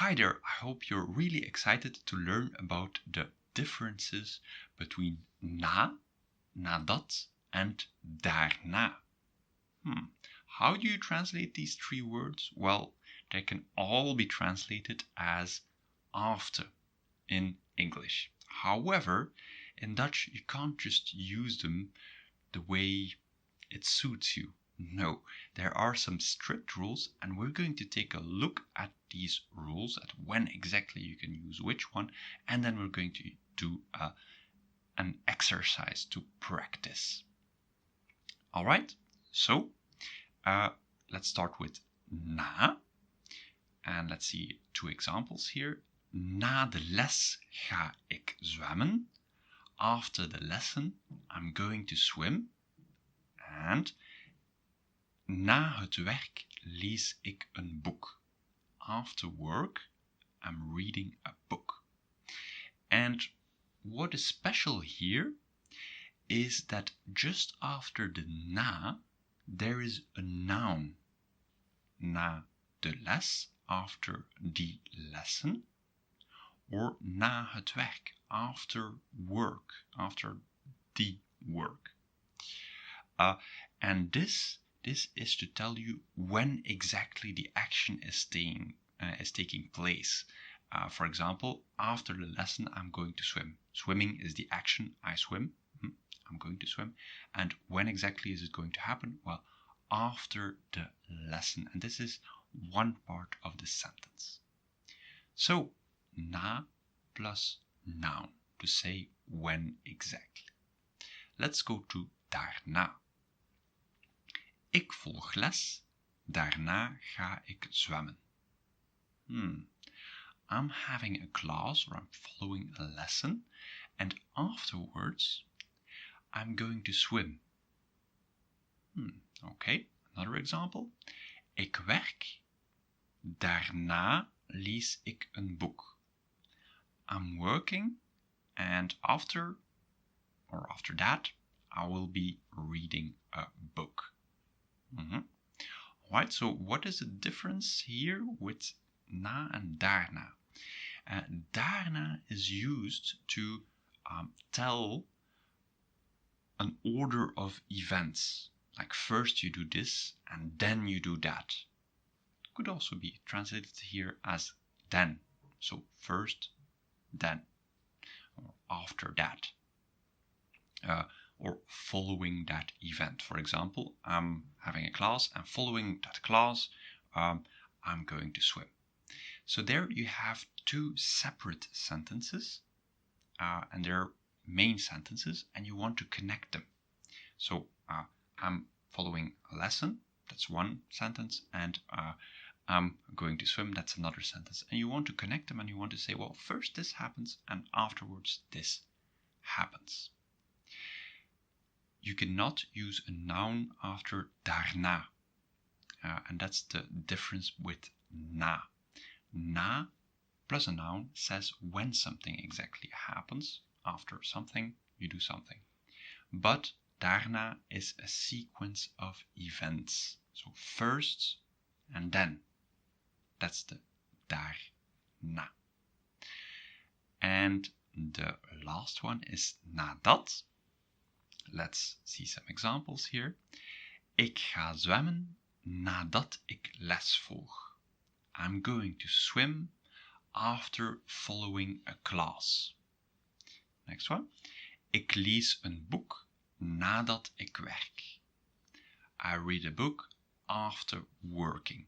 Hi there, I hope you're really excited to learn about the differences between nadat, and daarna. How do you translate these three words? Well, they can all be translated as after in English. However, in Dutch, you can't just use them the way it suits you. No, there are some strict rules, and we're going to take a look at these rules, at when exactly you can use which one, and then we're going to do an exercise to practice. All right, so let's start with na, and let's see two examples here. Na de les ga ik zwemmen. After the lesson, I'm going to swim. And na het werk lees ik een boek. After work, I'm reading a book. And what is special here is that just after the na, there is a noun. Na de les, after the lesson, or na het werk, after work, after the work. And this is to tell you when exactly the action is taking place. For example, after the lesson, I'm going to swim. Swimming is the action. I swim. I'm going to swim. And when exactly is it going to happen? Well, after the lesson. And this is one part of the sentence. So, na plus noun to say when exactly. Let's go to daarna. Ik volg les, daarna ga ik zwemmen. I'm having a class, or I'm following a lesson, and afterwards I'm going to swim. Okay, another example. Ik werk, daarna lees ik een boek. I'm working, and after that, I will be reading a book. Alright, so what is the difference here with na and daarna? Daarna is used to tell an order of events. Like first you do this and then you do that. It could also be translated here as then. So first, then, or after that. Or following that event. For example, I'm having a class, and following that class, I'm going to swim. So there you have two separate sentences, and they're main sentences, and you want to connect them. So I'm following a lesson, that's one sentence, and I'm going to swim, that's another sentence. And you want to connect them, and you want to say, well, first this happens, and afterwards this happens. You cannot use a noun after daarna. And that's the difference with na. Na plus a noun says when something exactly happens. After something, you do something. But daarna is a sequence of events. So first and then. That's the daarna. And the last one is nadat. Let's see some examples here. Ik ga zwemmen nadat ik les volg. I'm going to swim after following a class. Next one. Ik lees een boek nadat ik werk. I read a book after working.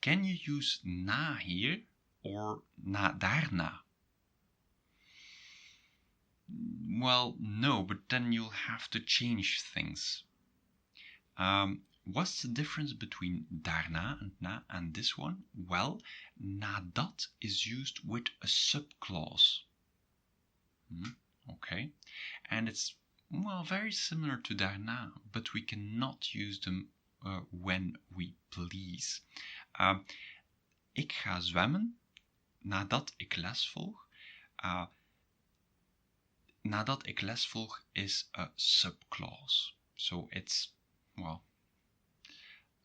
Can you use na here or na daarna? Well, no, but then you'll have to change things. What's the difference between daarna and na and this one? Well, nadat is used with a subclause. Okay, and it's, well, very similar to daarna, but we cannot use them when we please. Ik ga zwemmen nadat ik les volg. Nadat ik les volg is a subclause. So it's, well,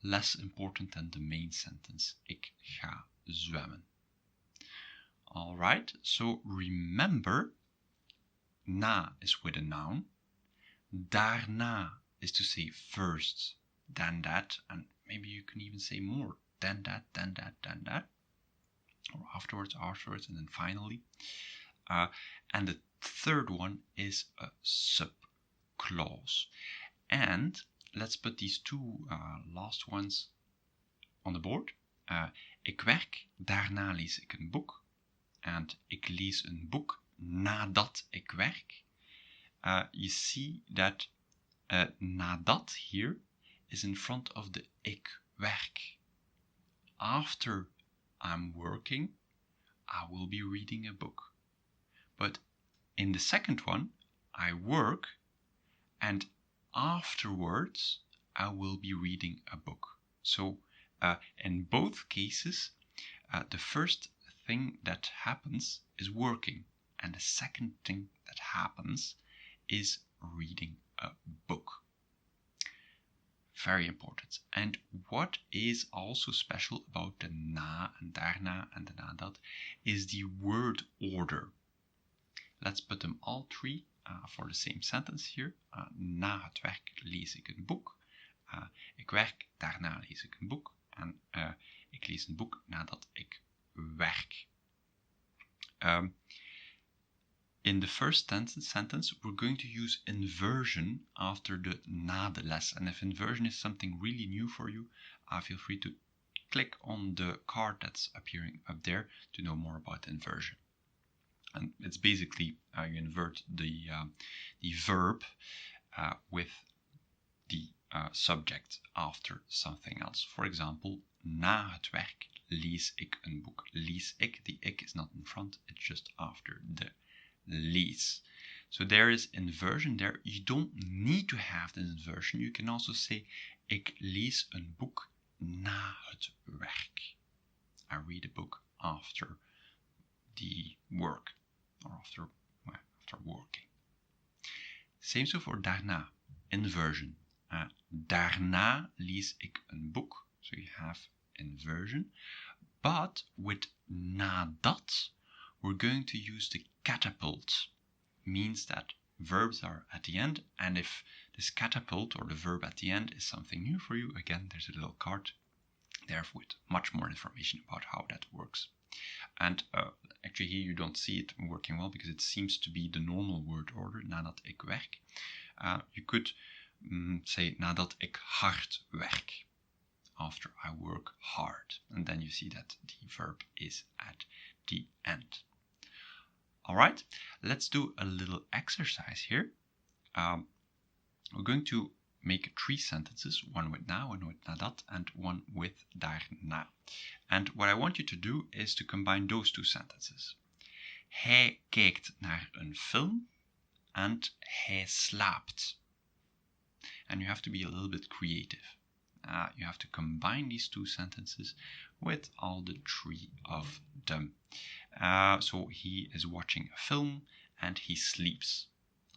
less important than the main sentence. Ik ga zwemmen. All right, so remember, na is with a noun. Daarna is to say first, then that, and maybe you can even say more, then that, then that, then that, or afterwards, and then finally. And the third one is a subclause. And let's put these two last ones on the board. Ik werk, daarna lees ik een boek. And ik lees een boek nadat ik werk. You see that nadat here is in front of the ik werk. After I'm working, I will be reading a book. But in the second one, I work, and afterwards, I will be reading a book. So in both cases, the first thing that happens is working, and the second thing that happens is reading a book. Very important. And what is also special about the na and daarna and the nadat is the word order. Let's put them all three for the same sentence here. Na het werk lees ik een boek. Ik werk, daarna lees ik een boek. En ik lees een boek nadat ik werk. In the first sentence, we're going to use inversion after the nadat. And if inversion is something really new for you, feel free to click on the card that's appearing up there to know more about inversion. And it's basically you invert the verb with the subject after something else. For example, na het werk lees ik een boek. Lees ik, the ik is not in front, it's just after the lees. So there is inversion there. You don't need to have this inversion. You can also say, ik lees een boek na het werk. I read a book after the work, or after working. Same so for daarna, inversion. Daarna lees ik een boek. So you have inversion. But with nadat, we're going to use the catapult. Means that verbs are at the end, and if this catapult or the verb at the end is something new for you, again, there's a little card there with much more information about how that works. And actually here you don't see it working well because it seems to be the normal word order, nadat ik werk. You could say nadat ik hard werk, after I work hard. And then you see that the verb is at the end. All right, let's do a little exercise here. We're going to make 3 sentences, one with na, one with nadat, and one with daarna. And what I want you to do is to combine those 2 sentences. Hij kijkt naar een film and hij slaapt. And you have to be a little bit creative. You have to combine these 2 sentences with all the 3 of them. So he is watching a film and he sleeps.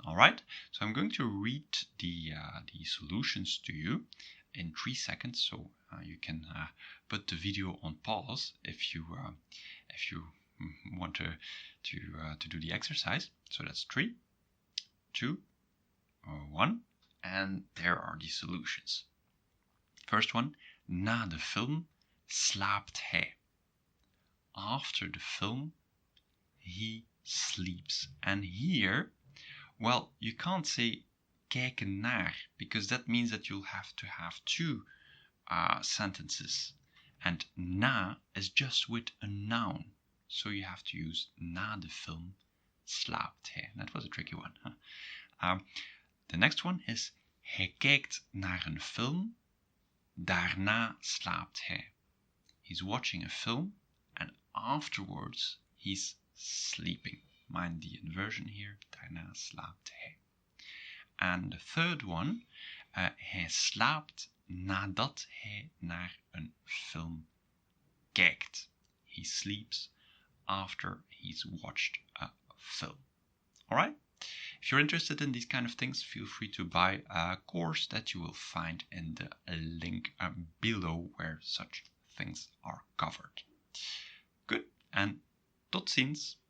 All right, so I'm going to read the solutions to you in 3 seconds, so you can put the video on pause if you want to do the exercise. So that's 3, 2, 1, and there are the solutions. First one, na de film slaapt hij. After the film, he sleeps. And here, well, you can't say kijken naar, because that means that you'll have to have 2 sentences. And na is just with a noun. So you have to use na de film slaapt hij. That was a tricky one. Huh? The next one is hij kijkt naar een film, daarna slaapt hij. He's watching a film and afterwards he's sleeping. Mind the inversion here, daarna slaapt hij. And the third one, hij slaapt nadat hij naar een film kijkt. He sleeps after he's watched a film. Alright? If you're interested in these kind of things, feel free to buy a course that you will find in the link below where such things are covered. Good, and Tot ziens!